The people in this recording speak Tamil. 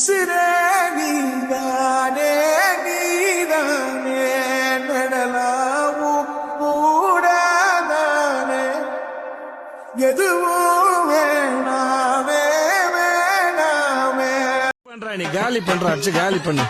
உசிரே நீதானே நீதானே நடலாவும் கூடாதானே எதுவும் வேணாமே வேணாமே பண்றா நீ காலி பண்ற அடிச்சு காலி பண்ணு